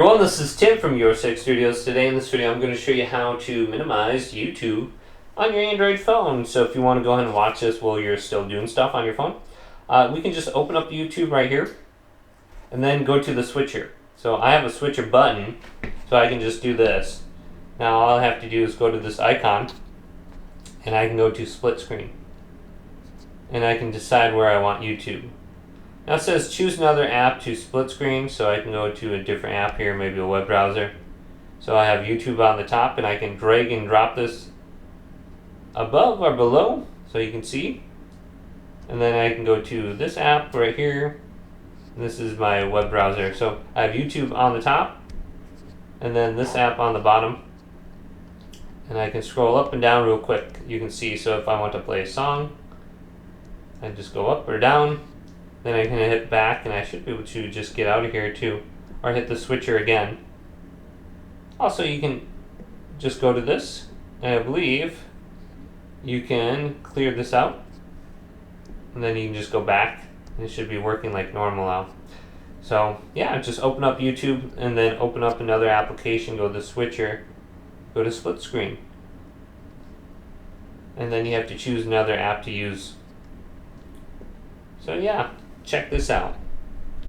Everyone, this is Tim from YourSixStudios. Today in this video I'm going to show you how to minimize YouTube on your Android phone. So if you want to go ahead and watch this while you're still doing stuff on your phone, we can just open up YouTube right here and then go to the switcher. So I have a switcher button, so I can just do this. Now all I have to do is go to this icon and I can go to split screen and I can decide where I want YouTube. Now it says choose another app to split screen, so I can go to a different app here, maybe a web browser. So I have YouTube on the top and I can drag and drop this above or below so you can see. And then I can go to this app right here. This is my web browser. So I have YouTube on the top and then this app on the bottom. And I can scroll up and down real quick. You can see, so if I want to play a song, I just go up or down. Then I can hit back and I should be able to just get out of here too. Or hit the switcher again. Also, you can just go to this, and I believe you can clear this out. And then you can just go back and it should be working like normal now. So yeah, just open up YouTube and then open up another application, go to the switcher, go to split screen. And then you have to choose another app to use. So yeah, check this out.